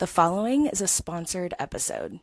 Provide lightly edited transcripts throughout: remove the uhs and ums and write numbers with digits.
The following is a sponsored episode.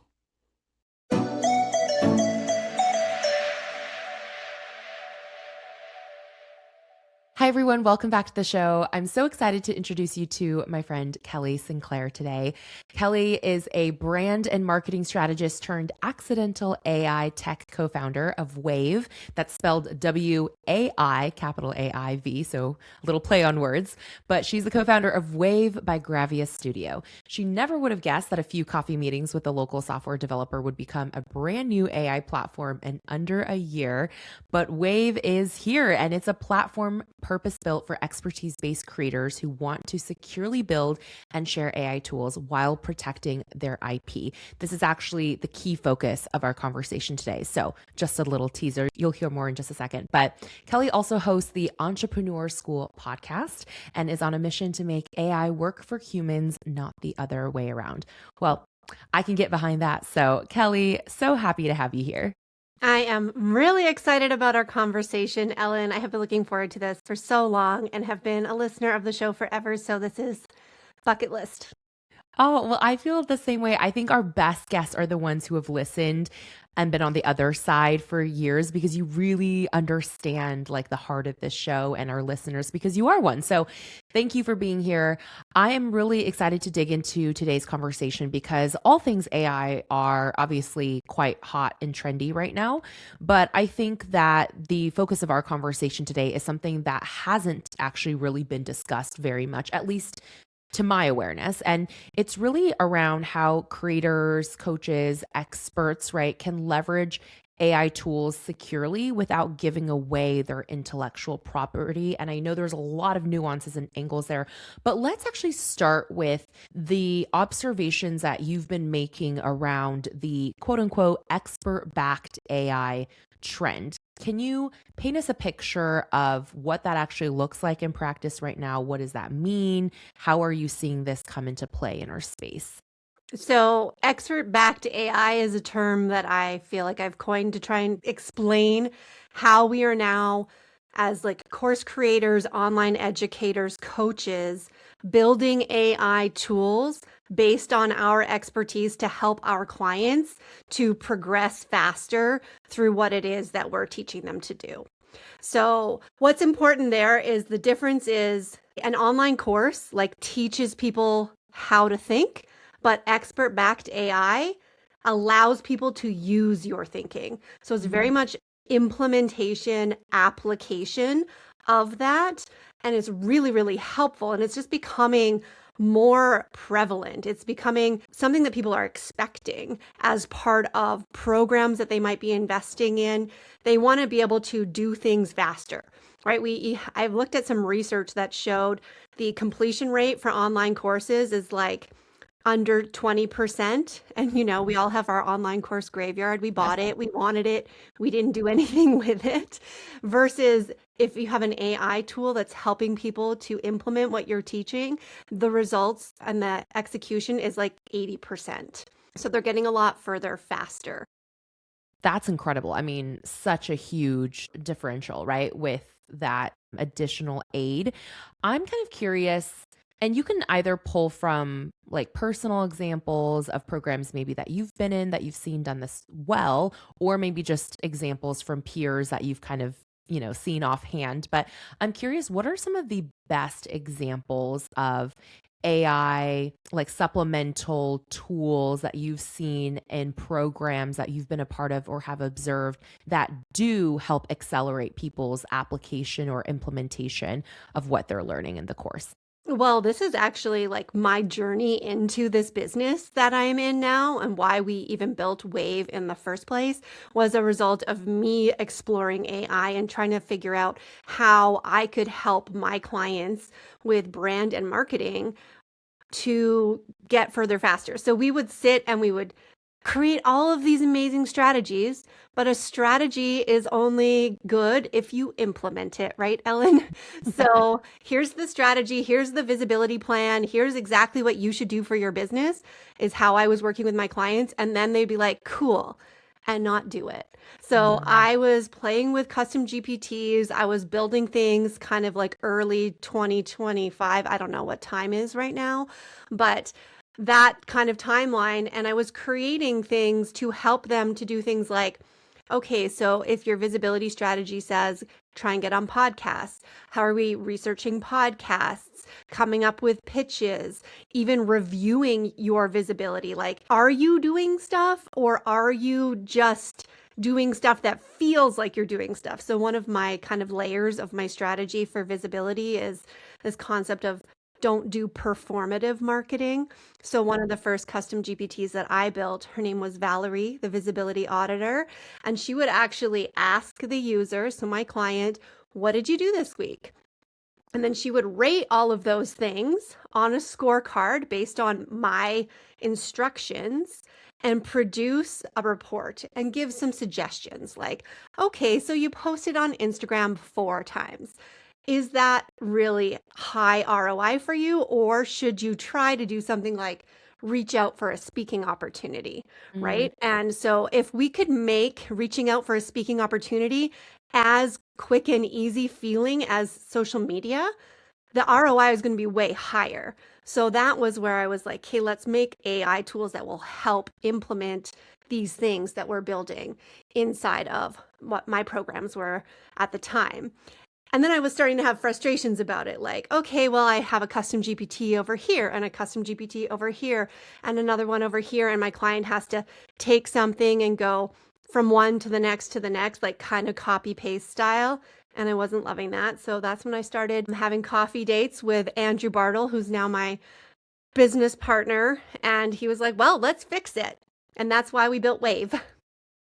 Hi, everyone. Welcome back to the show. I'm so excited to introduce you to my friend Kelly Sinclair today. Kelly is a brand and marketing strategist turned accidental AI tech co-founder of wAIv. That's spelled W-A-I, capital A-I-V, so a little play on words. But she's the co-founder of wAIv by Gravia Studio. She never would have guessed that a few coffee meetings with a local software developer would become a brand new AI platform in under a year. But wAIv is here, and it's a platform purpose-built for expertise-based creators who want to securely build and share AI tools while protecting their IP. This is actually the key focus of our conversation today. So just a little teaser. You'll hear more in just a second. But Kelly also hosts the Entrepreneur School podcast and is on a mission to make AI work for humans, not the other way around. Well, I can get behind that. So Kelly, so happy to have you here. I am really excited about our conversation, Ellen. I have been looking forward to this for so long and have been a listener of the show forever. So this is bucket list. Oh, well, I feel the same way. I think our best guests are the ones who have listened and been on the other side for years, because you really understand like the heart of this show and our listeners, because you are one. So thank you for being here. I am really excited to dig into today's conversation because all things AI are obviously quite hot and trendy right now. But I think that the focus of our conversation today is something that hasn't actually really been discussed very much, at least to my awareness. And it's really around how creators, coaches, experts, right, can leverage AI tools securely without giving away their intellectual property. And I know there's a lot of nuances and angles there, but let's actually start with the observations that you've been making around the quote unquote expert backed AI trend. Can you paint us a picture of what that actually looks like in practice right now? What does that mean? How are you seeing this come into play in our space? So expert-backed AI is a term that I feel like I've coined to try and explain how we are now, as like course creators, online educators, coaches, building AI tools based on our expertise to help our clients to progress faster through what it is that we're teaching them to do. So what's important there is the difference is an online course like teaches people how to think, but expert-backed AI allows people to use your thinking. So it's very much implementation, application of that. And it's really, really helpful. And it's just becoming more prevalent. It's becoming something that people are expecting as part of programs that they might be investing in. They want to be able to do things faster, right? I've looked at some research that showed the completion rate for online courses is like under 20%. And, we all have our online course graveyard. We bought it. We wanted it. We didn't do anything with it. Versus if you have an AI tool that's helping people to implement what you're teaching, the results and the execution is like 80%. So they're getting a lot further faster. That's incredible. I mean, such a huge differential, right? With that additional aid. I'm kind of curious. And you can either pull from like personal examples of programs maybe that you've been in, that you've seen done this well, or maybe just examples from peers that you've kind of, seen offhand. But I'm curious, what are some of the best examples of AI, like supplemental tools that you've seen in programs that you've been a part of or have observed that do help accelerate people's application or implementation of what they're learning in the course? Well, this is actually like my journey into this business that I'm in now, and why we even built wAIv in the first place was a result of me exploring AI and trying to figure out how I could help my clients with brand and marketing to get further faster. So we would sit and we would create all of these amazing strategies, but a strategy is only good if you implement it, right, Ellen? So here's the strategy, here's the visibility plan, here's exactly what you should do for your business, is how I was working with my clients. And then they'd be like, cool, and not do it. So I was playing with custom GPTs. I was building things kind of like early 2025. I don't know what time is right now, but that kind of timeline. And I was creating things to help them to do things like, okay, so if your visibility strategy says try and get on podcasts, how are we researching podcasts, coming up with pitches, even reviewing your visibility? Like, are you doing stuff or are you just doing stuff that feels like you're doing stuff? So one of my kind of layers of my strategy for visibility is this concept of don't do performative marketing. So one of the first custom GPTs that I built, her name was Valerie, the visibility auditor, and she would actually ask the user, so my client, what did you do this week? And then she would rate all of those things on a scorecard based on my instructions and produce a report and give some suggestions like, okay, so you posted on Instagram 4 times. Is that really high ROI for you? Or should you try to do something like reach out for a speaking opportunity, right? And so if we could make reaching out for a speaking opportunity as quick and easy feeling as social media, the ROI is going to be way higher. So that was where I was like, hey, let's make AI tools that will help implement these things that we're building inside of what my programs were at the time. And then I was starting to have frustrations about it. Like, okay, well, I have a custom GPT over here and a custom GPT over here and another one over here. And my client has to take something and go from one to the next, like kind of copy paste style. And I wasn't loving that. So that's when I started having coffee dates with Andrew Bartle, who's now my business partner. And he was like, well, let's fix it. And that's why we built wAIv.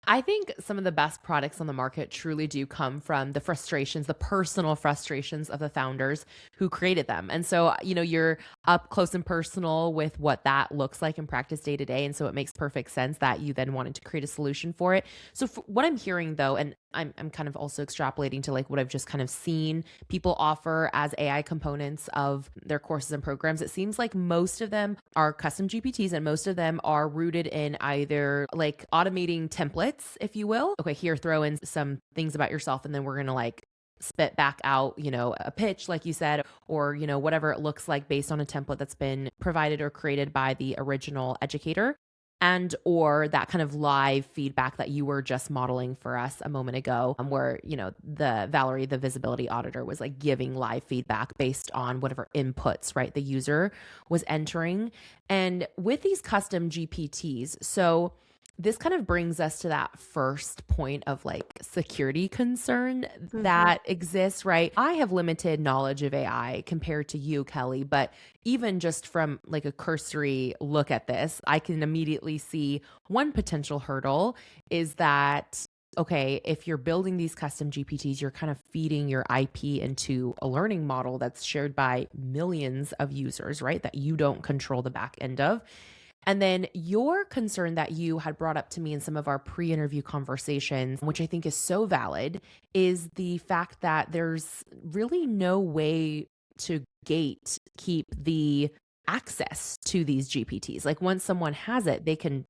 I think some of the best products on the market truly do come from the frustrations, the personal frustrations of the founders who created them. And so, you're up close and personal with what that looks like in practice day to day. And so it makes perfect sense that you then wanted to create a solution for it. So what I'm hearing though, and I'm kind of also extrapolating to like what I've just kind of seen people offer as AI components of their courses and programs. It seems like most of them are custom GPTs and most of them are rooted in either like automating templates, if you will. Okay, here, throw in some things about yourself and then we're going to like spit back out, a pitch, like you said, or, whatever it looks like based on a template that's been provided or created by the original educator. And or that kind of live feedback that you were just modeling for us a moment ago, where, the Valerie, the visibility auditor, was like giving live feedback based on whatever inputs, right, the user was entering. And with these custom GPTs, so this kind of brings us to that first point of like security concern that exists, right? I have limited knowledge of AI compared to you, Kelly, but even just from like a cursory look at this, I can immediately see one potential hurdle is that, okay, if you're building these custom GPTs, you're kind of feeding your IP into a learning model that's shared by millions of users, right? That you don't control the back end of. And then your concern that you had brought up to me in some of our pre-interview conversations, which I think is so valid, is the fact that there's really no way to keep the access to these GPTs. Like once someone has it, they can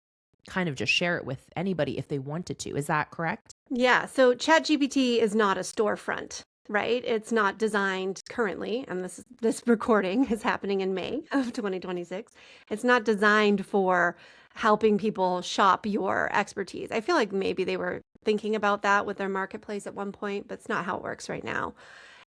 kind of just share it with anybody if they wanted to. Is that correct? Yeah. So ChatGPT is not a storefront. Right? It's not designed currently, and this recording is happening in May of 2026. It's not designed for helping people shop your expertise. I feel like maybe they were thinking about that with their marketplace at one point, but it's not how it works right now.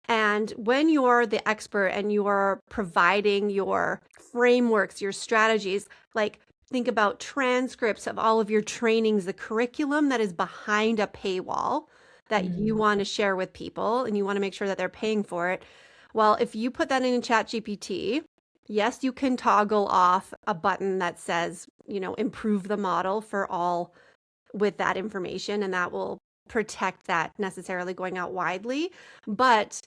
And when you're the expert and you're providing your frameworks, your strategies, like think about transcripts of all of your trainings, the curriculum that is behind a paywall that you want to share with people and you want to make sure that they're paying for it. Well, if you put that in ChatGPT, yes, you can toggle off a button that says, improve the model for all with that information, and that will protect that necessarily going out widely. But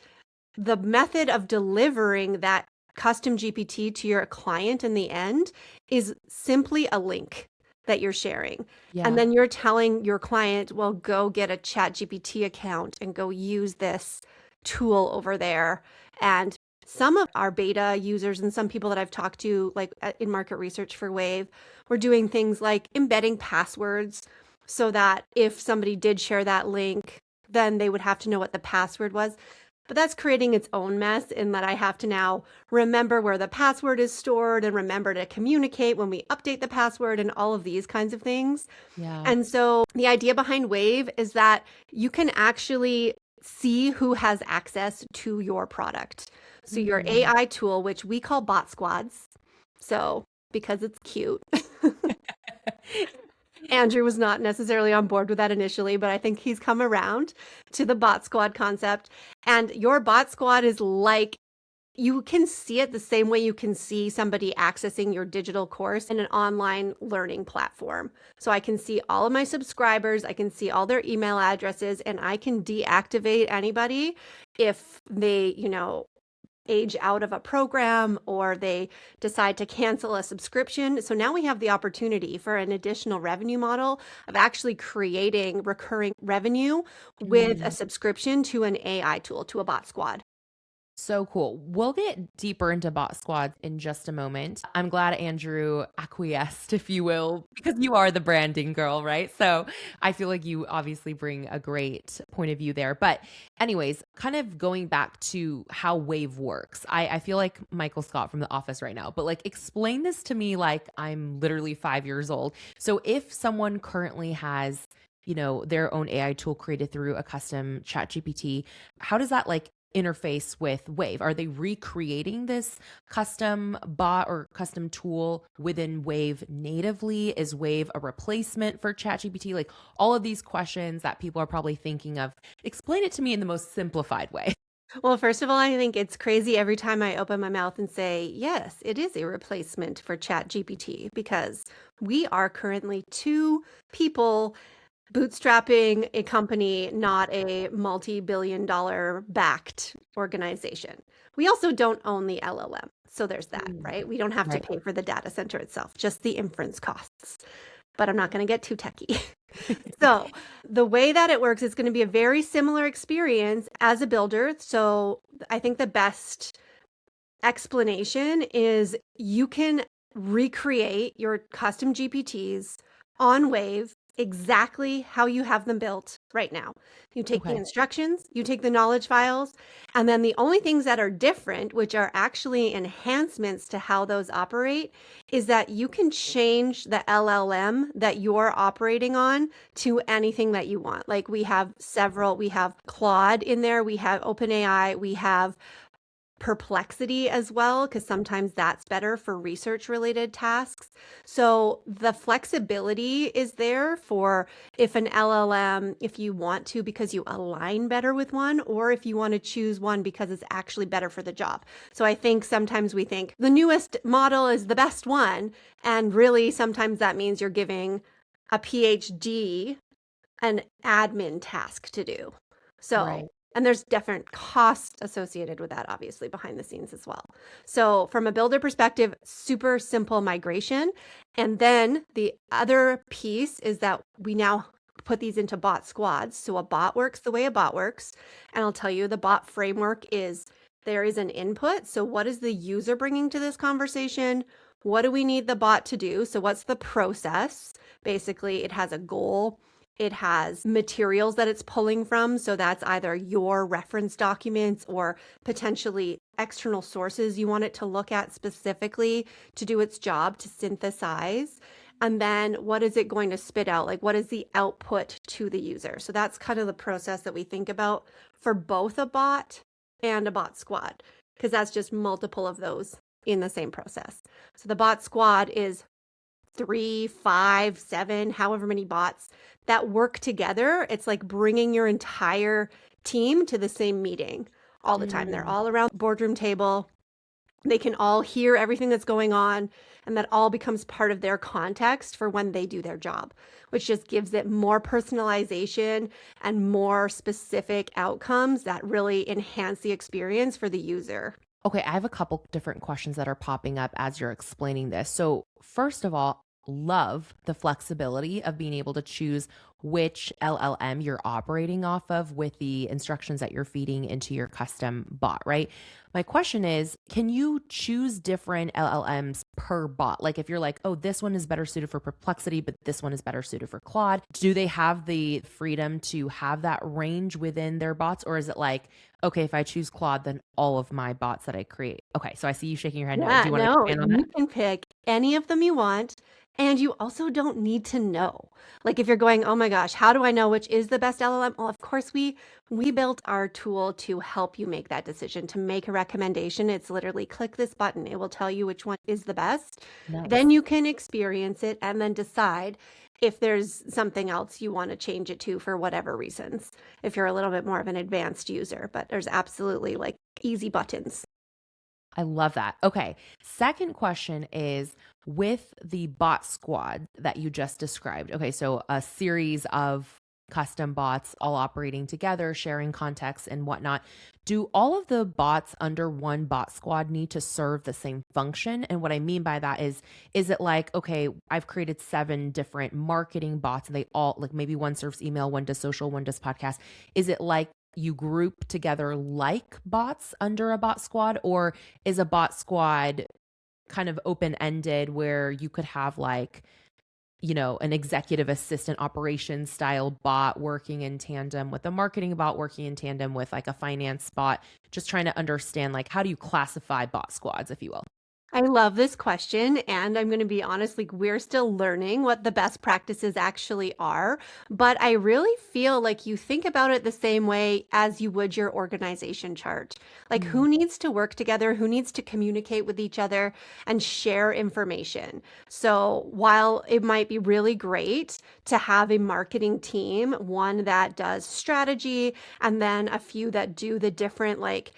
the method of delivering that custom GPT to your client in the end is simply a link that you're sharing. Yeah. And then you're telling your client, well, go get a ChatGPT account and go use this tool over there. And some of our beta users and some people that I've talked to, like in market research for wAIv, were doing things like embedding passwords so that if somebody did share that link, then they would have to know what the password was. But that's creating its own mess in that I have to now remember where the password is stored and remember to communicate when we update the password and all of these kinds of things. Yeah. And so the idea behind wAIv is that you can actually see who has access to your product. So your AI tool, which we call bot squads. So because it's cute. Andrew was not necessarily on board with that initially, but I think he's come around to the bot squad concept. And your bot squad is like, you can see it the same way you can see somebody accessing your digital course in an online learning platform. So I can see all of my subscribers, I can see all their email addresses, and I can deactivate anybody if they, age out of a program or they decide to cancel a subscription. So now we have the opportunity for an additional revenue model of actually creating recurring revenue with a subscription to an AI tool, to a bot squad. So cool. We'll get deeper into bot squads in just a moment. I'm glad Andrew acquiesced, if you will, because you are the branding girl, right? So I feel like you obviously bring a great point of view there. But anyways, kind of going back to how wAIv works. I feel like Michael Scott from The Office right now, but like explain this to me like I'm literally 5 years old. So if someone currently has their own AI tool created through a custom chat GPT, how does that like interface with wAIv? Are they recreating this custom bot or custom tool within wAIv natively? Is wAIv a replacement for ChatGPT? Like all of these questions that people are probably thinking of. Explain it to me in the most simplified way. Well, first of all, I think it's crazy every time I open my mouth and say, yes, it is a replacement for ChatGPT because we are currently two people bootstrapping a company, not a multi-billion-dollar backed organization. We also don't own the LLM. So there's that, right? We don't have to pay for the data center itself, just the inference costs. But I'm not going to get too techie. So the way that it works is going to be a very similar experience as a builder. So I think the best explanation is you can recreate your custom GPTs on wAIv exactly how you have them built right now. You take the instructions, you take the knowledge files, and then the only things that are different, which are actually enhancements to how those operate, is that you can change the LLM that you're operating on to anything that you want. Like we have Claude in there, we have OpenAI, we have Perplexity as well, because sometimes that's better for research related tasks. So the flexibility is there for if an LLM, if you want to, because you align better with one, or if you want to choose one because it's actually better for the job. So I think sometimes we think the newest model is the best one. And really, sometimes that means you're giving a PhD an admin task to do. So and there's different costs associated with that, obviously, behind the scenes as well. So from a builder perspective, super simple migration. And then the other piece is that we now put these into bot squads. So a bot works the way a bot works. And I'll tell you, the bot framework is there is an input. So what is the user bringing to this conversation? What do we need the bot to do? So what's the process? Basically, it has a goal. It has materials that it's pulling from. So that's either your reference documents or potentially external sources you want it to look at specifically to do its job to synthesize. And then what is it going to spit out? Like what is the output to the user? So that's kind of the process that we think about for both a bot and a bot squad, because that's just multiple of those in the same process. So the bot squad is 3, 5, 7, however many bots that work together. It's like bringing your entire team to the same meeting all the time. They're all around the boardroom table. They can all hear everything that's going on, and that all becomes part of their context for when they do their job, which just gives it more personalization and more specific outcomes that really enhance the experience for the user. Okay, I have a couple different questions that are popping up as you're explaining this. So first of all, love the flexibility of being able to choose which LLM you're operating off of with the instructions that you're feeding into your custom bot, right? My question is, can you choose different LLMs per bot? Like if you're like, oh, this one is better suited for Perplexity, but this one is better suited for Claude, do they have the freedom to have that range within their bots? Or is it like, okay, if I choose Claude, then all of my bots that I create? Okay, so I see you shaking your head no. Do Yeah, you want to no, expand on that? you can pick any of them you want, and you also don't need to know. Like if you're going, oh my gosh, how do I know which is the best LLM? Well, of course we built our tool to help you make that decision, to make a recommendation. It's literally click this button. It will tell you which one is the best. Nice. Then you can experience it and then decide if there's something else you want to change it to for whatever reasons, if you're a little bit more of an advanced user. But there's absolutely like easy buttons. I love that. Okay. Second question is with the bot squad that you just described. Okay. So a series of custom bots all operating together, sharing context and whatnot. Do all of the bots under one bot squad need to serve the same function? And what I mean by that is it like, okay, I've created 7 different marketing bots and they all like maybe one serves email, one does social, one does podcast. Is it like you group together like bots under a bot squad, or is a bot squad kind of open-ended where you could have like, you know, an executive assistant operations style bot working in tandem with a marketing bot working in tandem with like a finance bot? Just trying to understand like how do you classify bot squads, if you will? I love this question, and I'm going to be honest, like we're still learning what the best practices actually are, but I really feel like you think about it the same way as you would your organization chart. Like who needs to work together, who needs to communicate with each other and share information. So while it might be really great to have a marketing team, one that does strategy and then a few that do the different like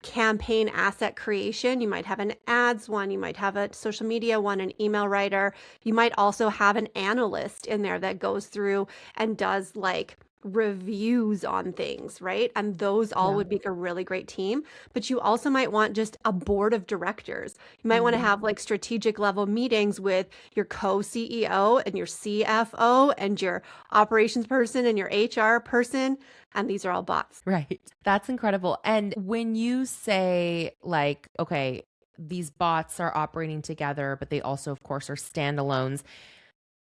campaign asset creation. You might have an ads one, you might have a social media one, an email writer. You might also have an analyst in there that goes through and does like reviews on things, right? And those all would make a really great team. But you also might want just a board of directors. You might want to have like strategic level meetings with your co-CEO and your CFO and your operations person and your HR person. And these are all bots. Right. That's incredible. And when you say like, okay, these bots are operating together, but they also, of course, are standalones.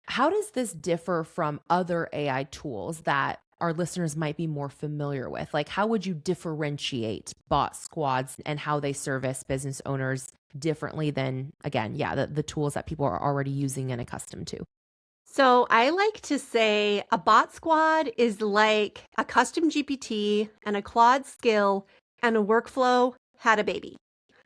How does this differ from other AI tools that our listeners might be more familiar with? Like, how would you differentiate bot squads and how they service business owners differently than, again, the tools that people are already using and accustomed to? So I like to say a bot squad is like a custom GPT and a Claude skill and a workflow had a baby.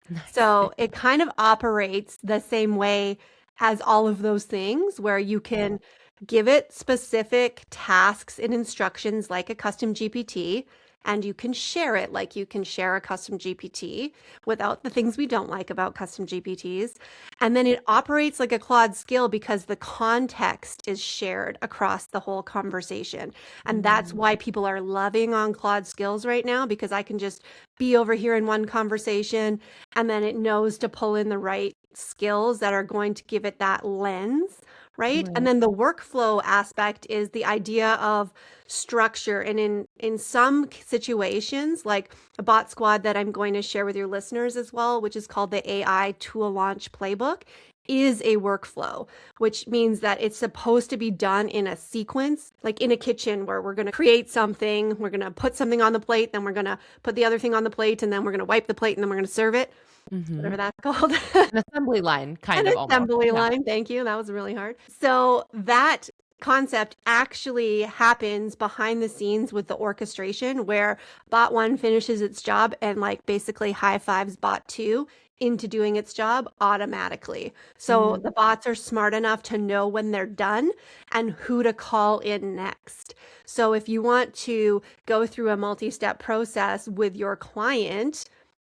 Nice. So it kind of operates the same way as all of those things where you can give it specific tasks and instructions like a custom GPT, and you can share it like you can share a custom GPT without the things we don't like about custom GPTs. And then it operates like a Claude skill because the context is shared across the whole conversation. And that's why people are loving on Claude skills right now, because I can just be over here in one conversation and then it knows to pull in the right skills that are going to give it that lens. Right. And then the workflow aspect is the idea of structure. And in some situations, like a bot squad that I'm going to share with your listeners as well, which is called the AI Tool Launch Playbook, is a workflow, which means that it's supposed to be done in a sequence, like in a kitchen where we're going to create something, we're going to put something on the plate, then we're going to put the other thing on the plate, and then we're going to wipe the plate, and then we're going to serve it. Whatever that's called. An assembly line, kind An of assembly almost. line. Thank you. That was really hard. So that concept actually happens behind the scenes with the orchestration, where bot 1 finishes its job and like basically high fives bot 2 into doing its job automatically. So the bots are smart enough to know when they're done and who to call in next. So if you want to go through a multi-step process with your client,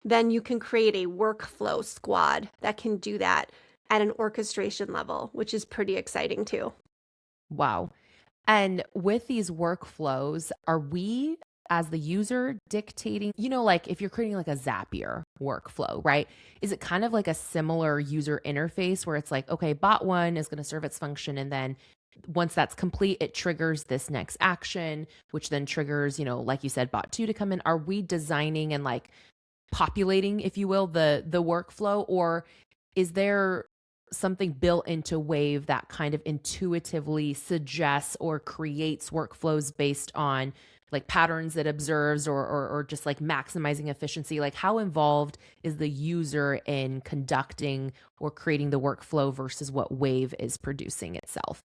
then you can create a workflow squad that can do that at an orchestration level, which is pretty exciting too. Wow. And with these workflows, are we as the user dictating, like if you're creating like a Zapier workflow, right? Is it kind of like a similar user interface where it's like, okay, bot one is going to serve its function. And then once that's complete, it triggers this next action, which then triggers, like you said, bot two to come in. Are we designing and like populating, if you will, the workflow, or is there something built into wAIv that kind of intuitively suggests or creates workflows based on like patterns it observes, or just like maximizing efficiency? Like how involved is the user in conducting or creating the workflow versus what wAIv is producing itself?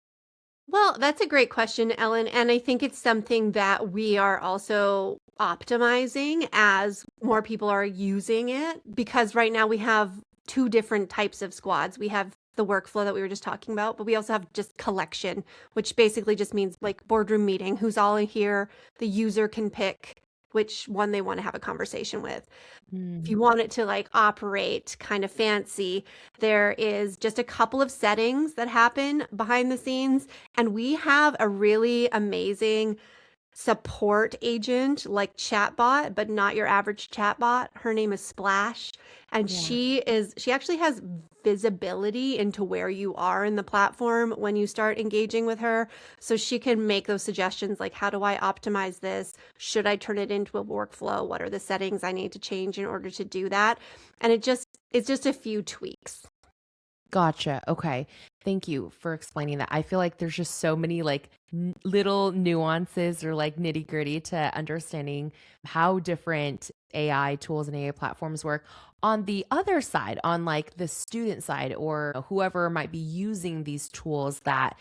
Well, that's a great question, Ellen. And I think it's something that we are also optimizing as more people are using it, because right now we have two different types of squads. We have the workflow that we were just talking about, but we also have just collection, which basically just means like boardroom meeting, who's all in here. The user can pick which one they want to have a conversation with. If you want it to like operate kind of fancy, there is just a couple of settings that happen behind the scenes. And we have a really amazing support agent like chatbot, but not your average chatbot. Her name is Splash, and Yeah. she actually has visibility into where you are in the platform when you start engaging with her. So she can make those suggestions like, how do I optimize this? Should I turn it into a workflow? What are the settings I need to change in order to do that? And it's just a few tweaks. Gotcha. Okay. Thank you for explaining that. I feel like there's just so many like little nuances or like nitty gritty to understanding how different AI tools and AI platforms work. On the other side, on like the student side, or whoever might be using these tools that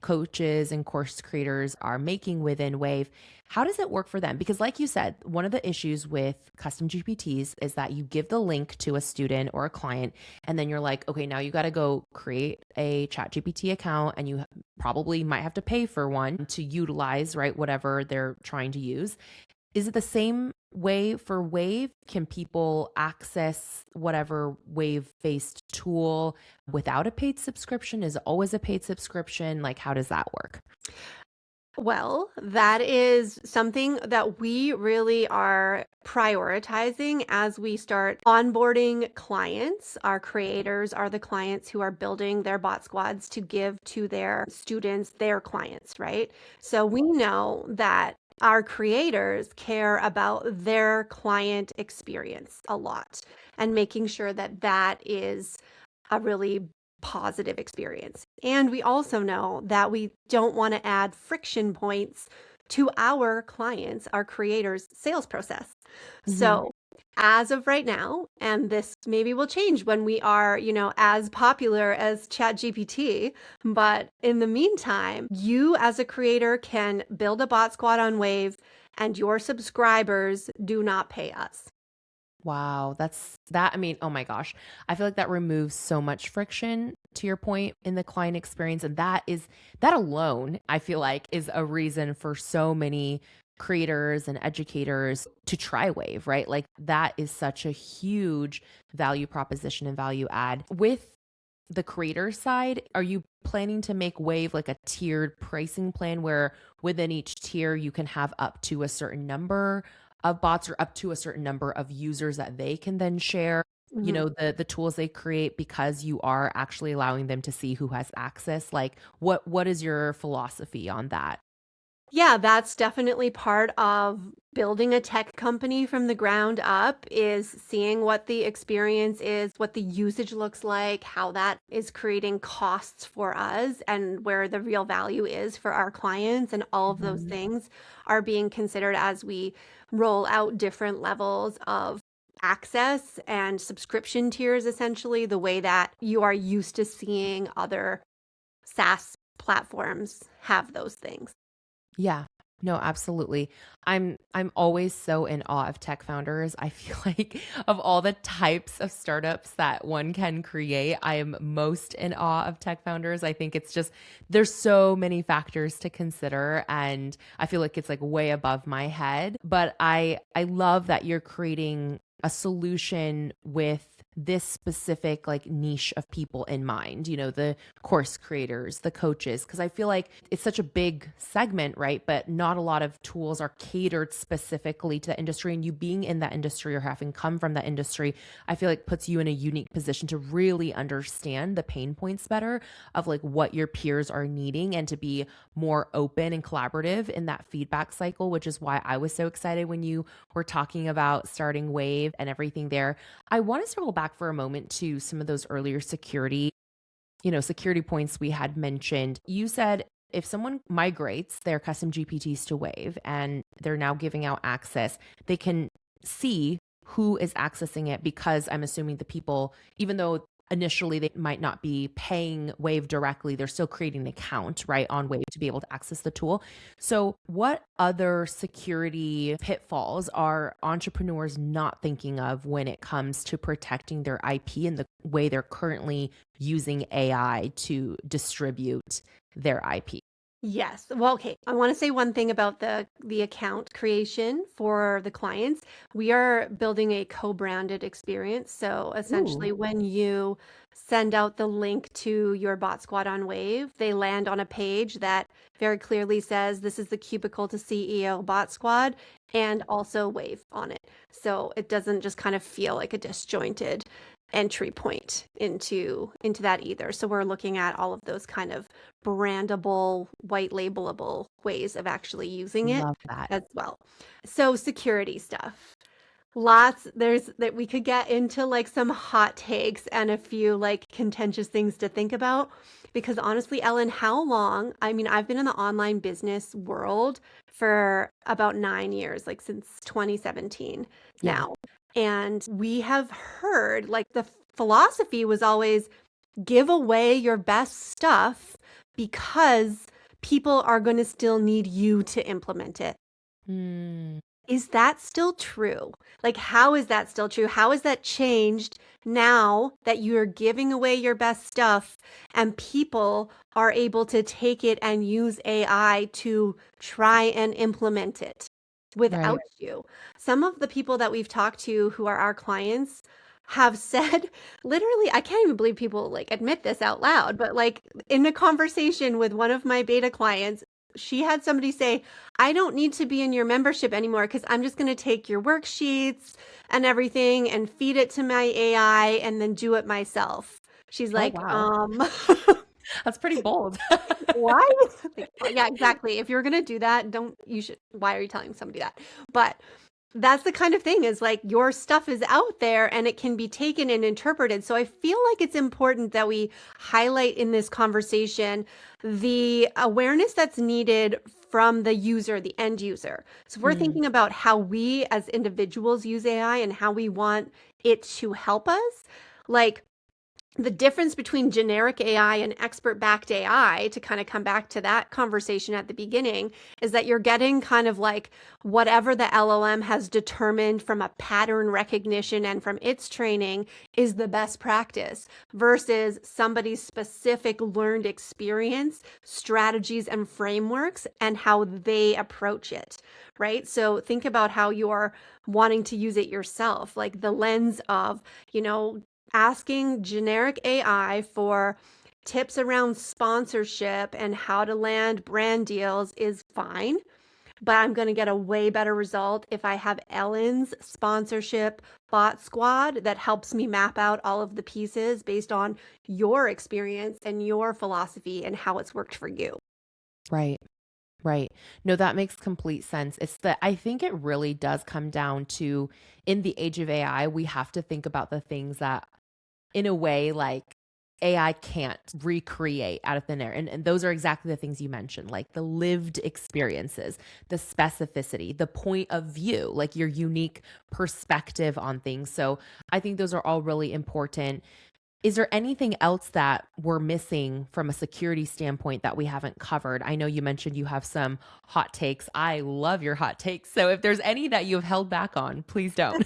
coaches and course creators are making within wAIv, how does it work for them? Because like you said, one of the issues with custom GPTs is that you give the link to a student or a client, and then you're like, okay, now you got to go create a chat GPT account, and you probably might have to pay for one to utilize, right, whatever they're trying to use. Is it the same way for wAIv? Can people access whatever wAIv based tool without a paid subscription? Is it always a paid subscription? Like, how does that work? Well, that is something that we really are prioritizing as we start onboarding clients. Our creators are the clients who are building their bot squads to give to their students, their clients, right? So we know that our creators care about their client experience a lot, and making sure that that is a really positive experience. And we also know that we don't want to add friction points to our clients, our creators' sales process. Hmm. So, as of right now, and this maybe will change when we are, as popular as ChatGPT, but in the meantime, you as a creator can build a bot squad on wAIv, and your subscribers do not pay us. Wow, that's that. I mean, oh my gosh. I feel like that removes so much friction to your point in the client experience. And that alone, I feel like, is a reason for so many creators and educators to try wAIv, right? Like that is such a huge value proposition and value add. With the creator side, are you planning to make wAIv like a tiered pricing plan where within each tier you can have up to a certain number of bots or up to a certain number of users that they can then share, Mhm. the tools they create, because you are actually allowing them to see who has access? Like what is your philosophy on that? Yeah, that's definitely part of building a tech company from the ground up, is seeing what the experience is, what the usage looks like, how that is creating costs for us, and where the real value is for our clients. And all of those Mhm. things are being considered as we roll out different levels of access and subscription tiers, essentially, the way that you are used to seeing other SaaS platforms have those things. Yeah. No, absolutely. I'm always so in awe of tech founders. I feel like of all the types of startups that one can create, I am most in awe of tech founders. I think it's just there's so many factors to consider, and I feel like it's like way above my head. But I love that you're creating a solution with this specific like niche of people in mind, the course creators, the coaches, because I feel like it's such a big segment, right? But not a lot of tools are catered specifically to the industry. And you being in that industry or having come from that industry, I feel like puts you in a unique position to really understand the pain points better of like what your peers are needing and to be more open and collaborative in that feedback cycle, which is why I was so excited when you were talking about starting wAIv and everything there. I want to circle back for a moment to some of those earlier security points we had mentioned. You said if someone migrates their custom GPTs to wAIv and they're now giving out access, they can see who is accessing it, because I'm assuming the people, even though initially they might not be paying wAIv directly, they're still creating an account, right, on wAIv to be able to access the tool. So what other security pitfalls are entrepreneurs not thinking of when it comes to protecting their IP and the way they're currently using AI to distribute their IP? Yes. Well, okay. I want to say one thing about the account creation for the clients. We are building a co-branded experience. So Ooh, essentially, when you send out the link to your bot squad on wAIv, they land on a page that very clearly says this is the Cubicle to CEO bot squad and also wAIv on it. So it doesn't just kind of feel like a disjointed entry point into that either. So we're looking at all of those kind of brandable, white labelable ways of actually using it love that. as well. So security stuff. Lots there's that we could get into like some hot takes and a few like contentious things to think about because honestly, Ellen, how long? I mean, I've been in the online business world for about 9 years, like since 2017 Yeah. now. And we have heard like the philosophy was always give away your best stuff because people are going to still need you to implement it. Hmm. Is that still true? Like, how is that still true? How has that changed now that you're giving away your best stuff and people are able to take it and use AI to try and implement it Right. without you? Some of the people that we've talked to who are our clients have said, literally, I can't even believe people like admit this out loud, but like in a conversation with one of my beta clients, she had somebody say, I don't need to be in your membership anymore because I'm just going to take your worksheets and everything and feed it to my AI and then do it myself. She's Oh, like, wow. That's pretty bold. why? Like, well, yeah, exactly. If you're going to do that, why are you telling somebody that? But that's the kind of thing is like your stuff is out there and it can be taken and interpreted. So I feel like it's important that we highlight in this conversation the awareness that's needed from the user, the end user. So if we're Mm, thinking about how we as individuals use AI and how we want it to help us, like the difference between generic AI and expert backed AI, to kind of come back to that conversation at the beginning, is that you're getting kind of like whatever the LLM has determined from a pattern recognition and from its training is the best practice versus somebody's specific learned experience, strategies, and frameworks and how they approach it. Right. So think about how you're wanting to use it yourself, like the lens of, asking generic AI for tips around sponsorship and how to land brand deals is fine, but I'm going to get a way better result if I have Ellen's sponsorship bot squad that helps me map out all of the pieces based on your experience and your philosophy and how it's worked for you. right. Right. No, that makes complete sense. It's that I think it really does come down to in the age of AI, we have to think about the things that in a way like AI can't recreate out of thin air. And those are exactly the things you mentioned, like the lived experiences, the specificity, the point of view, like your unique perspective on things. So I think those are all really important. Is there anything else that we're missing from a security standpoint that we haven't covered? I know you mentioned you have some hot takes. I love your hot takes. So if there's any that you've held back on, please don't.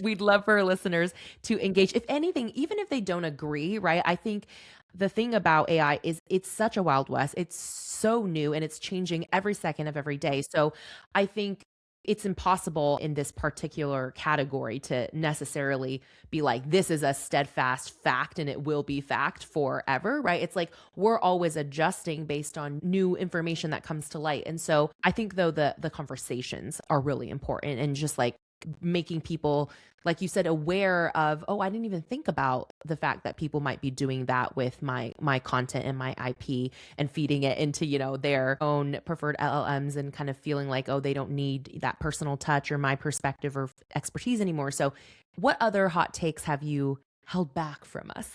We'd love for our listeners to engage. If anything, even if they don't agree, right? I think the thing about AI is it's such a wild west. It's so new and it's changing every second of every day. So I think it's impossible in this particular category to necessarily be like, this is a steadfast fact and it will be fact forever, right? It's like we're always adjusting based on new information that comes to light. And so I think though the conversations are really important, and just like making people, like you said, aware of, oh, I didn't even think about the fact that people might be doing that with my content and my IP, and feeding it into, their own preferred LLMs, and kind of feeling like, oh, they don't need that personal touch or my perspective or expertise anymore. So what other hot takes have you held back from us?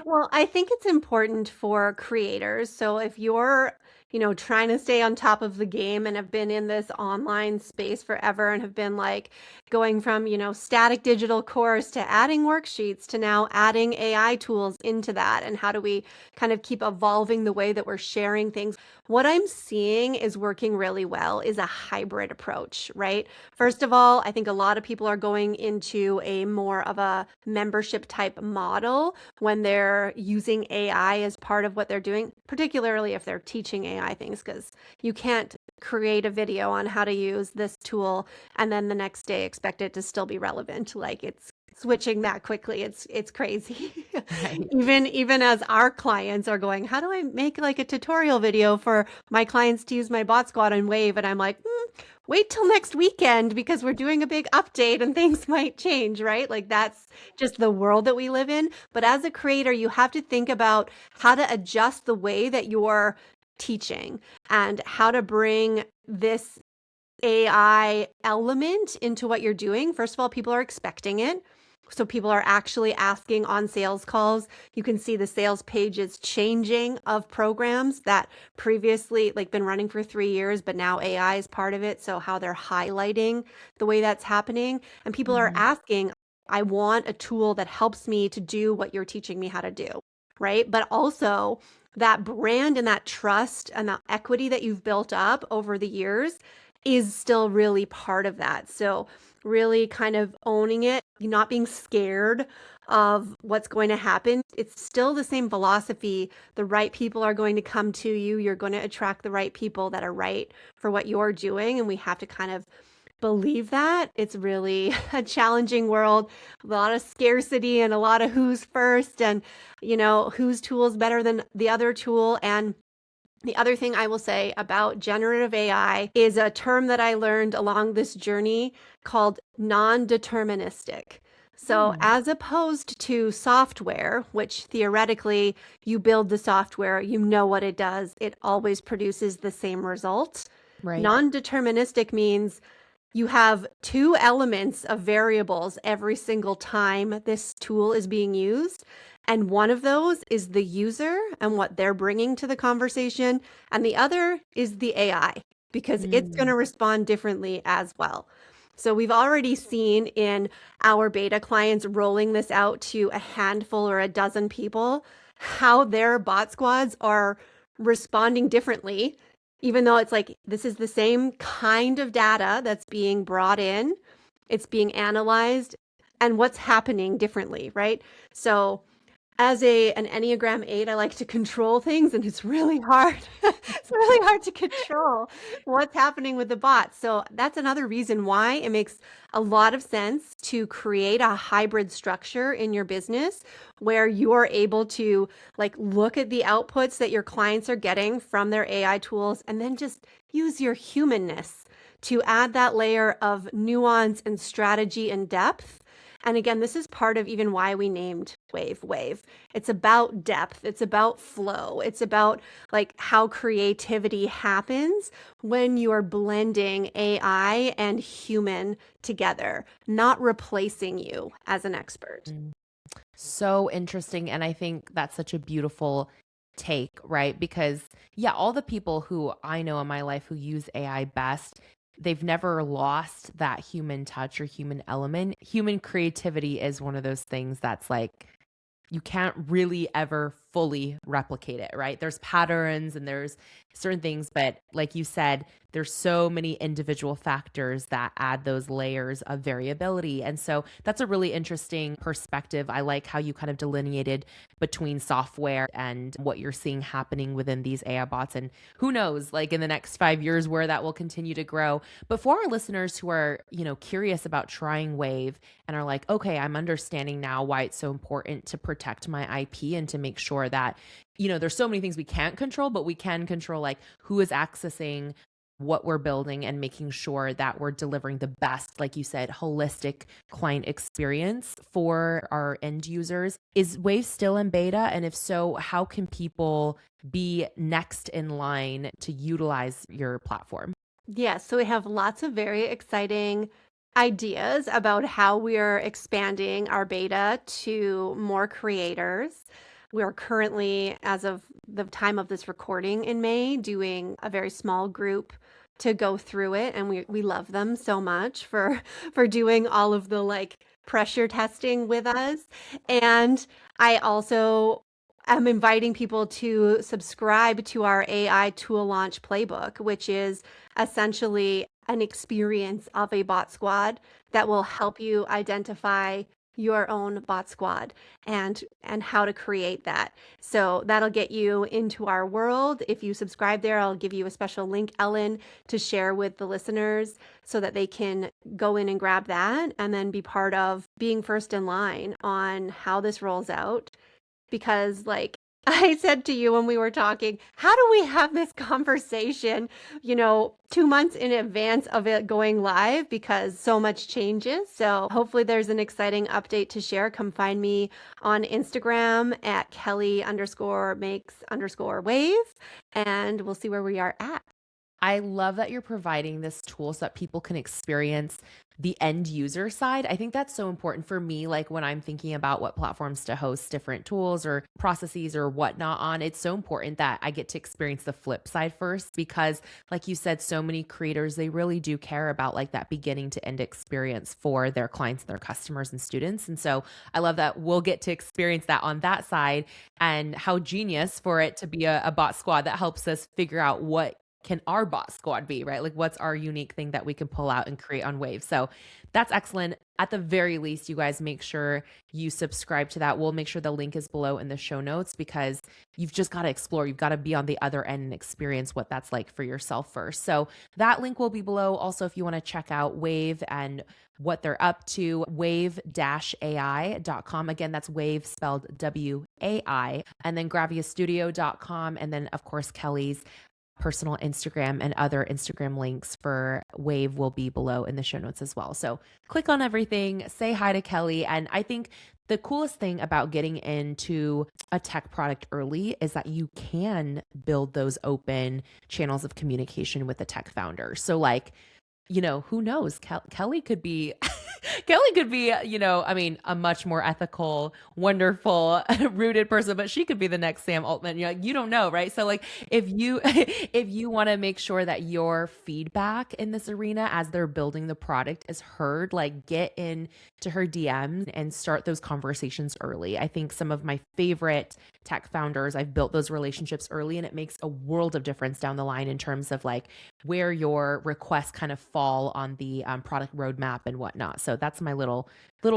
Well, I think it's important for creators. So if you're, trying to stay on top of the game and have been in this online space forever and have been like going from, static digital course to adding worksheets to now adding AI tools into that, and how do we kind of keep evolving the way that we're sharing things? What I'm seeing is working really well is a hybrid approach, right? First of all, I think a lot of people are going into a more of a membership type model when they're using AI as part of what they're doing, particularly if they're teaching AI things, because you can't create a video on how to use this tool and then the next day expect it to still be relevant. Like, it's switching that quickly. It's crazy. Right. Even as our clients are going, how do I make like a tutorial video for my clients to use my bot squad on wAIv? And I'm like, wait till next weekend, because we're doing a big update and things might change, right? Like, that's just the world that we live in. But as a creator, you have to think about how to adjust the way that you're teaching and how to bring this AI element into what you're doing. First of all, people are expecting it. So people are actually asking on sales calls. You can see the sales pages changing of programs that previously like been running for 3 years, but now AI is part of it. So how they're highlighting the way that's happening. And people are asking, I want a tool that helps me to do what you're teaching me how to do, right? But also that brand and that trust and that equity that you've built up over the years is still really part of that. So really kind of owning it, not being scared of what's going to happen. It's still the same philosophy. The right people are going to come to you. You're going to attract the right people that are right for what you're doing. And we have to kind of believe that. It's really a challenging world, a lot of scarcity and a lot of who's first and, whose tool is better than the other tool. And the other thing I will say about generative AI is a term that I learned along this journey called non-deterministic. So as opposed to software, which theoretically you build the software, you know what it does, it always produces the same results. Right. Non-deterministic means you have two elements of variables every single time this tool is being used. And one of those is the user and what they're bringing to the conversation. And the other is the AI, because it's going to respond differently as well. So we've already seen in our beta clients rolling this out to a handful or a dozen people, how their bot squads are responding differently, even though it's like, this is the same kind of data that's being brought in, it's being analyzed, and what's happening differently, right? So as an Enneagram 8, I like to control things, and it's really hard. It's really hard to control what's happening with the bots. So that's another reason why it makes a lot of sense to create a hybrid structure in your business where you are able to like look at the outputs that your clients are getting from their AI tools, and then just use your humanness to add that layer of nuance and strategy and depth. And again, this is part of even why we named wAIv. It's about depth. It's about flow. It's about like how creativity happens when you are blending AI and human together, not replacing you as an expert. So interesting. And I think that's such a beautiful take, right? Because all the people who I know in my life who use AI best, they've never lost that human touch or human element. Human creativity is one of those things that's like, you can't really ever fully replicate it, right? There's patterns and there's certain things, but like you said, there's so many individual factors that add those layers of variability. And so that's a really interesting perspective. I like how you kind of delineated between software and what you're seeing happening within these AI bots. And who knows, like in the next 5 years, where that will continue to grow. But for our listeners who are, curious about trying wAIv and are like, okay, I'm understanding now why it's so important to protect my IP and to make sure that, there's so many things we can't control, but we can control like who is accessing what we're building and making sure that we're delivering the best, like you said, holistic client experience for our end users. Is wAIv still in beta? And if so, how can people be next in line to utilize your platform? Yes, so we have lots of very exciting ideas about how we are expanding our beta to more creators. We are currently, as of the time of this recording in May, doing a very small group to go through it, and we love them so much for doing all of the like pressure testing with us. And I also am inviting people to subscribe to our AI tool launch playbook, which is essentially an experience of a bot squad that will help you identify your own bot squad and how to create that. So that'll get you into our world. If you subscribe there, I'll give you a special link, Ellen, to share with the listeners so that they can go in and grab that and then be part of being first in line on how this rolls out. Because like I said to you when we were talking, how do we have this conversation, 2 months in advance of it going live because so much changes. So hopefully there's an exciting update to share. Come find me on Instagram at Kelly_makes_wAIv, and we'll see where we are at. I love that you're providing this tool so that people can experience the end user side. I think that's so important for me. Like when I'm thinking about what platforms to host different tools or processes or whatnot on, it's so important that I get to experience the flip side first, because like you said, so many creators, they really do care about like that beginning to end experience for their clients, their customers and students. And so I love that we'll get to experience that on that side, and how genius for it to be a bot squad that helps us figure out what can our bot squad be, right? Like what's our unique thing that we can pull out and create on wAIv. So that's excellent. At the very least, you guys make sure you subscribe to that. We'll make sure the link is below in the show notes, because you've just got to explore. You've got to be on the other end and experience what that's like for yourself first. So that link will be below. Also, if you want to check out wAIv and what they're up to, wAIv-ai.com. Again, that's wAIv spelled W-A-I, and then graviastudio.com. And then of course, Kelly's personal Instagram and other Instagram links for wAIv will be below in the show notes as well. So click on everything, say hi to Kelly. And I think the coolest thing about getting into a tech product early is that you can build those open channels of communication with the tech founder. So like, who knows? Kelly could be, a much more ethical, wonderful, rooted person, but she could be the next Sam Altman. You don't know, right? So like, if you want to make sure that your feedback in this arena as they're building the product is heard, like get into her DMs and start those conversations early. I think some of my favorite tech founders, I've built those relationships early, and it makes a world of difference down the line in terms of like where your requests kind of fall on the product roadmap and whatnot. So that's my little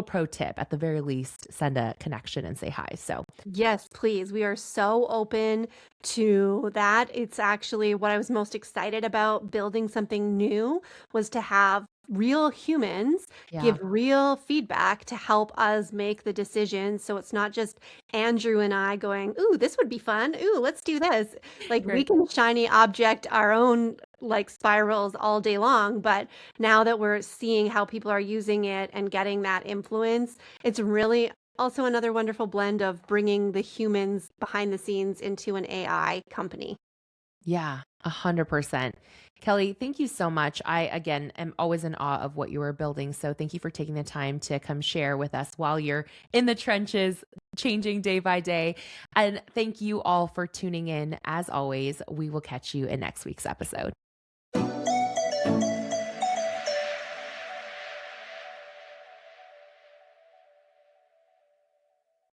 pro tip. At the very least, send a connection and say hi. So yes, please. We are so open to that. It's actually what I was most excited about building something new, was to have real humans give real feedback to help us make the decisions. So it's not just Andrew and I going, ooh, this would be fun. Ooh, let's do this. Like we can shiny object our own like spirals all day long. But now that we're seeing how people are using it and getting that influence, it's really also another wonderful blend of bringing the humans behind the scenes into an AI company. Yeah, 100%. Kelly, thank you so much. I, again, am always in awe of what you are building. So thank you for taking the time to come share with us while you're in the trenches, changing day by day. And thank you all for tuning in. As always, we will catch you in next week's episode.